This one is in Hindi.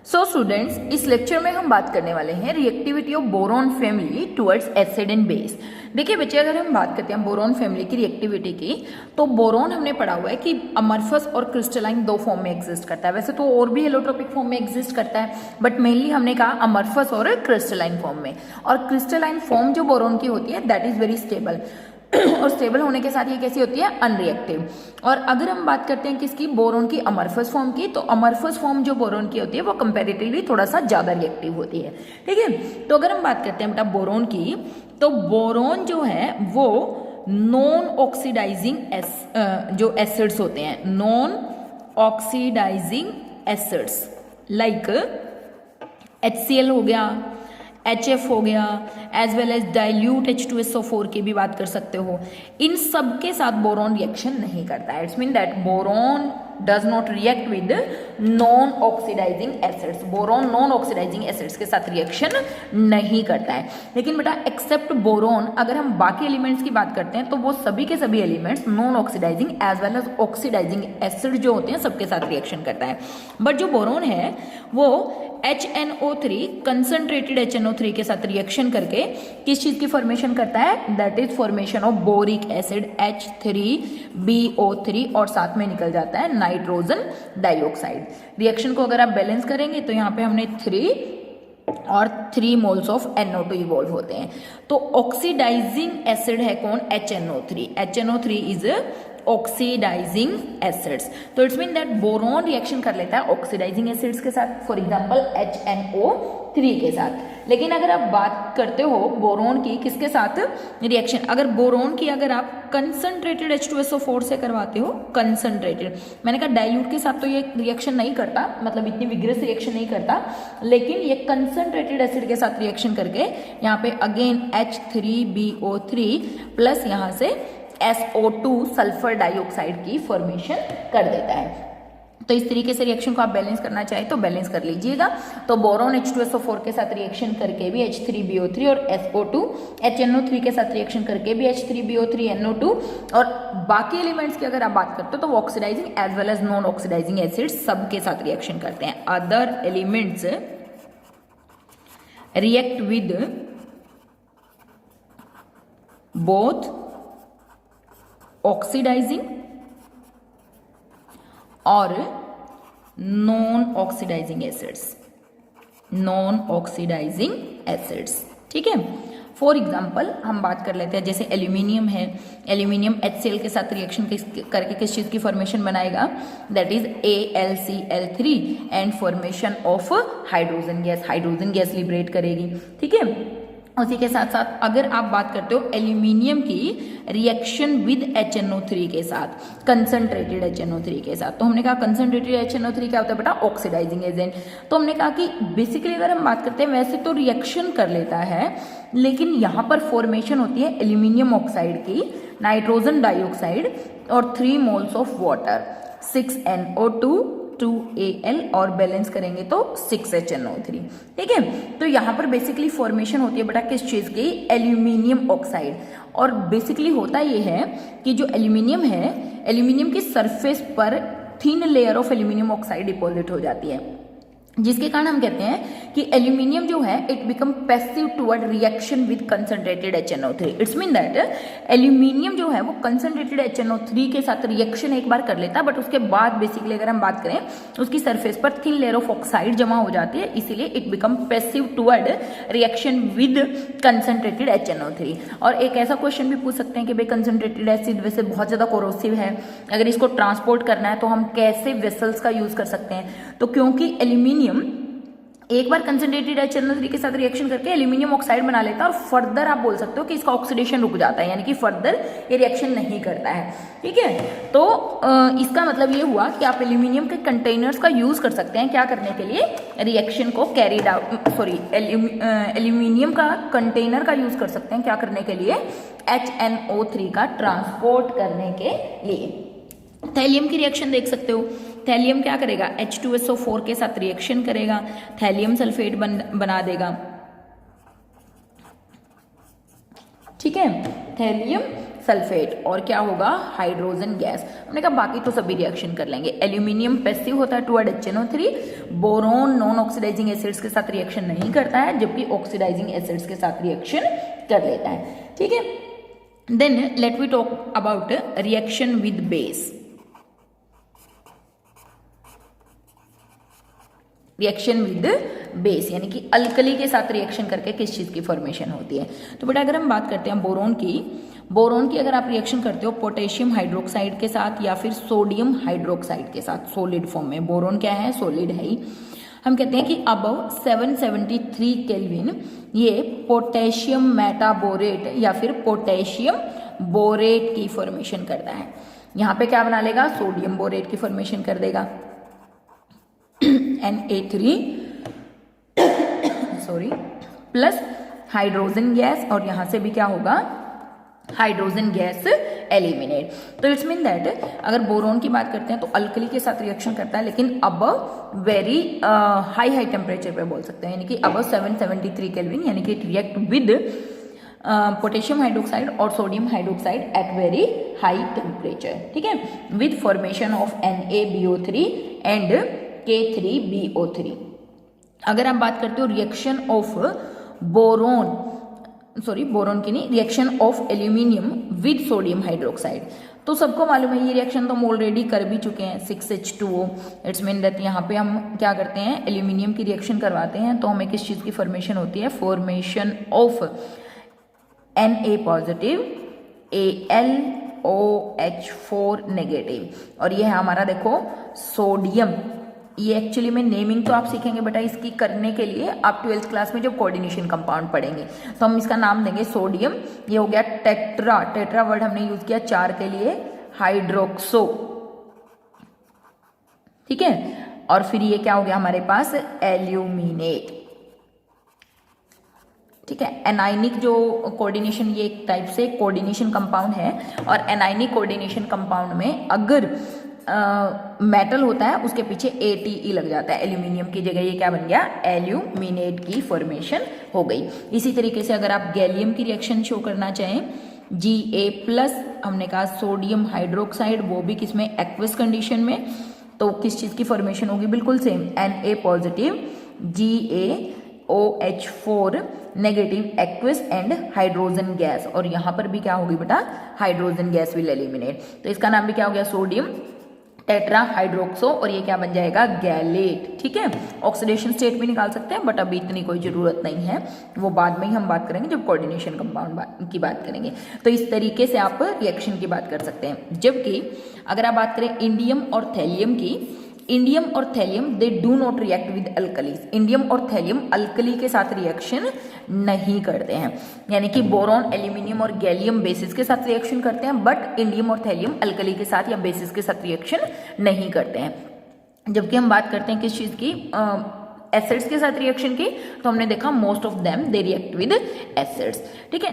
सो स्टूडेंट्स, इस लेक्चर में हम बात करने वाले हैं reactivity of boron family towards acid and base. देखिए बच्चे, अगर हम बात करते हैं बोरॉन फैमिली की रिएक्टिविटी की, तो बोरॉन हमने पढ़ा हुआ है कि अमरफस और क्रिस्टलाइन दो फॉर्म में एग्जिस्ट करता है। वैसे तो और भी हेलोट्रोपिक फॉर्म में एग्जिस्ट करता है, बट मेनली हमने कहा अमरफस और क्रिस्टलाइन फॉर्म में। और क्रिस्टलाइन फॉर्म जो बोरॉन की होती है दैट इज वेरी स्टेबल और स्टेबल होने के साथ ये कैसी होती है, अनरिएक्टिव। और अगर हम बात करते हैं किसकी, बोरॉन की अमरफस फॉर्म की, तो अमरफस फॉर्म जो बोरॉन की होती है वो कंपैरेटिवली थोड़ा सा ज्यादा रिएक्टिव होती है। ठीक है, तो अगर हम बात करते हैं बेटा बोरॉन की, तो बोरॉन जो है वो नॉन ऑक्सीडाइजिंग जो एसिड्स होते हैं, non oxidising acids like HCl हो गया, HF हो गया, as well as dilute H2SO4 की भी बात कर सकते हो। इन सब के साथ बोरॉन रिएक्शन नहीं करता है। It's mean that boron does not react with non oxidising acids. Boron non oxidising acids के साथ रिएक्शन नहीं करता है। लेकिन बेटा एक्सेप्ट बोरॉन, अगर हम बाकी एलिमेंट्स की बात करते हैं तो वो सभी के सभी elements non oxidising as well as oxidising acid जो होते हैं सबके साथ रिएक्शन करता है। बट जो बोरॉन है वो HNO3 कंसंट्रेटेड HNO3 के साथ रिएक्शन करके किस चीज की फॉर्मेशन करता है, that is formation of boric acid H3BO3 और साथ में निकल जाता है नाइट्रोजन डाइऑक्साइड। रिएक्शन को अगर आप बैलेंस करेंगे तो यहाँ पे हमने 3 और 3 मोल्स ऑफ NO2 इवॉल्व होते हैं। तो ऑक्सीडाइजिंग एसिड है कौन, HNO3। HNO3 is oxidising acids. तो it's mean that boron reaction कर लेता है ऑक्सीडाइजिंग एसिड्स के साथ, फॉर एग्जांपल HNO3 के साथ। लेकिन अगर आप बात करते हो बोरॉन की किसके साथ रिएक्शन, अगर बोरॉन की अगर आप कंसंट्रेटेड H2SO4 से करवाते हो, कंसंट्रेटेड, मैंने कहा डाइल्यूट के साथ तो ये रिएक्शन नहीं करता, मतलब इतनी विग्रस रिएक्शन नहीं करता, लेकिन ये कंसंट्रेटेड एसिड के साथ रिएक्शन करके यहाँ पे अगेन H3BO3 प्लस यहाँ से SO2 सल्फर डाइऑक्साइड की फॉर्मेशन कर देता है। तो इस तरीके से रिएक्शन को आप बैलेंस करना चाहे तो बैलेंस कर लीजिएगा। तो बोरॉन H2SO4 के साथ रिएक्शन करके भी H3BO3 और SO2, HNO3 के साथ रिएक्शन करके भी H3BO3 NO2, और बाकी एलिमेंट्स की अगर आप बात करते हो तो वो oxidising as well as non oxidising acids सबके साथ रिएक्शन करते हैं। Other elements react with both oxidising और non oxidising acids, non oxidising acids. ठीक है, फॉर एग्जाम्पल हम बात कर लेते हैं, जैसे एल्यूमिनियम है, एल्यूमिनियम HCl के साथ रिएक्शन करके किस चीज की फॉर्मेशन बनाएगा, that is AlCl3 and formation of hydrogen gas, hydrogen gas liberate करेगी। ठीक है, उसी के साथ साथ अगर आप बात करते हो एल्यूमिनियम की रिएक्शन विद HNO3 के साथ, कंसंट्रेटेड HNO3 के साथ, तो हमने कहा कंसंट्रेटेड HNO3 क्या होता है बेटा, ऑक्सीडाइजिंग एजेंट। तो हमने कहा कि बेसिकली अगर हम बात करते हैं वैसे तो रिएक्शन कर लेता है, लेकिन यहाँ पर फॉर्मेशन होती है एल्यूमिनियम ऑक्साइड की, नाइट्रोजन डाइऑक्साइड और 3 moles of water, 6NO2 2Al और बैलेंस करेंगे तो 6HNO3। ठीक है, तो यहाँ पर बेसिकली फॉर्मेशन होती है बेटा किस चीज की, एल्यूमिनियम ऑक्साइड। और बेसिकली होता ये है कि जो एल्यूमिनियम है, एल्यूमिनियम की सरफेस पर thin layer of aluminium oxide deposit हो जाती है, जिसके कारण हम कहते हैं कि एल्यूमिनियम जो है it become passive toward reaction with concentrated HNO3। It's mean that aluminium जो है वो कंसंट्रेटेड HNO3 के साथ रिएक्शन एक बार कर लेता है, बट उसके बाद बेसिकली अगर हम बात करें उसकी सरफेस पर थिन लेयर ऑफ ऑक्साइड जमा हो जाती है, इसीलिए it become passive toward reaction with concentrated HNO3। और एक ऐसा क्वेश्चन भी पूछ सकते हैं कि भाई कंसंट्रेटेड एसिड वैसे बहुत ज्यादा कोरोसिव है, अगर इसको ट्रांसपोर्ट करना है तो हम कैसे वेसल्स का यूज कर सकते हैं, तो क्योंकि एल्यूमिनियम एक बार कंसंट्रेटेड HNO3 के साथ रिएक्शन करके एल्यूमिनियम ऑक्साइड बना लेता है, और फर्दर आप बोल सकते हो कि इसका ऑक्सीडेशन रुक जाता है, यानी कि फर्दर ये रिएक्शन नहीं करता है। ठीक है, तो इसका मतलब ये हुआ कि आप एल्यूमिनियम के कंटेनर्स का यूज कर सकते हैं क्या करने के लिए, रिएक्शन को कैरीड आउट, सॉरी एल्यूमिनियम का कंटेनर का यूज कर सकते हैं क्या करने के लिए, HNO3 का ट्रांसपोर्ट करने के लिए। थैलियम की रिएक्शन देख सकते हो, थैलियम क्या करेगा, H2SO4 के साथ रिएक्शन करेगा, थैलियम सल्फेट बना देगा। ठीक है, थैलियम सल्फेट और क्या होगा हाइड्रोजन गैस। हमने कहा बाकी तो सभी रिएक्शन कर लेंगे। एल्यूमिनियम पैसिव होता है toward HNO3, boron non oxidising acids के साथ रिएक्शन नहीं करता है, जबकि ऑक्सीडाइजिंग एसिड्स के साथ रिएक्शन कर लेता है। ठीक है, then let we talk about reaction with base. Reaction with base यानी कि अल्कली के साथ रिएक्शन करके किस चीज की फॉर्मेशन होती है। तो बेटा अगर हम बात करते हैं बोरोन की अगर आप रिएक्शन करते हो पोटेशियम हाइड्रोक्साइड के साथ या फिर सोडियम हाइड्रोक्साइड के साथ सॉलिड फॉर्म में, बोरोन क्या है सॉलिड है ही, हम कहते हैं कि अबव 773 केल्विन ये पोटेशियम मेटाबोरेट या फिर पोटेशियम बोरेट की फॉर्मेशन करता है। यहां पे क्या बना लेगा, सोडियम बोरेट की फॉर्मेशन कर देगा Na3 sorry plus hydrogen gas, और यहां से भी क्या होगा हाइड्रोजन गैस एलिमिनेट। तो इट्स मीन दैट अगर बोरोन की बात करते हैं तो अल्कली के साथ रिएक्शन करता है, लेकिन अब वेरी हाई टेम्परेचर पे बोल सकते हैं, यानी कि अब 773 केल्विन, यानी कि रिएक्ट विद पोटेशियम हाइड्रोक्साइड और sodium hydroxide at very high temperature. ठीक है, with formation of NaBO3 and K3BO3। अगर आप बात करते हो रिएक्शन ऑफ बोरोन की नहीं, reaction of aluminium with sodium hydroxide, तो सबको मालूम है ये रिएक्शन तो हम ऑलरेडी कर भी चुके हैं 6H2O। इट्स मीन दैट यहाँ पे हम क्या करते हैं एल्यूमिनियम की रिएक्शन करवाते हैं तो हमें किस चीज की फॉर्मेशन होती है, formation of Na positive AlOH4 negative, और ये है हमारा देखो सोडियम। ये एक्चुअली में नेमिंग तो आप सीखेंगे बेटा इसकी करने के लिए आप 12th क्लास में जब कोऑर्डिनेशन कंपाउंड पढ़ेंगे तो हम इसका नाम देंगे सोडियम। ये हो गया टेट्रा वर्ड हमने यूज किया 4 के लिए, हाइड्रोक्सो। ठीक है, और फिर ये क्या हो गया हमारे पास एल्यूमिनेट। ठीक है, एनाइनिक जो कोऑर्डिनेशन ये एक टाइप से कोऑर्डिनेशन कंपाउंड है, और एनाइनिक कोऑर्डिनेशन कंपाउंड में अगर मेटल होता है उसके पीछे ATE लग जाता है, एल्यूमिनियम की जगह ये क्या बन गया एल्यूमिनेट की फॉर्मेशन हो गई। इसी तरीके से अगर आप गैलियम की रिएक्शन शो करना चाहें Ga+, हमने कहा सोडियम हाइड्रोक्साइड, वो भी किसमें एक्वस कंडीशन में, तो किस चीज की फॉर्मेशन होगी, बिल्कुल same Na positive GaOH4 negative aqueous and hydrogen gas, और यहां पर भी क्या होगी बेटा हाइड्रोजन गैस विल एलिमिनेट। तो इसका नाम भी क्या हो गया सोडियम टेट्रा हाइड्रोक्सो, और ये क्या बन जाएगा गैलेट। ठीक है, ऑक्सीडेशन स्टेट भी निकाल सकते हैं बट अभी इतनी कोई जरूरत नहीं है, वो बाद में ही हम बात करेंगे जब कोऑर्डिनेशन कंपाउंड की बात करेंगे। तो इस तरीके से आप रिएक्शन की बात कर सकते हैं। जबकि अगर आप बात करें इंडियम और थैलियम की, इंडियम और thallium they do not react with alkalis. Indium और थैलियम अल्कली के साथ रिएक्शन नहीं करते हैं, यानी कि बोरॉन एल्यूमिनियम और गैलियम बेसिस के साथ रिएक्शन करते हैं, बट इंडियम और थैलियम अल्कली के साथ या बेसिस के साथ रिएक्शन नहीं करते हैं। जबकि हम बात करते हैं किस चीज की एसिड्स के साथ रिएक्शन की, तो हमने देखा most of them they react with acids. ठीक है।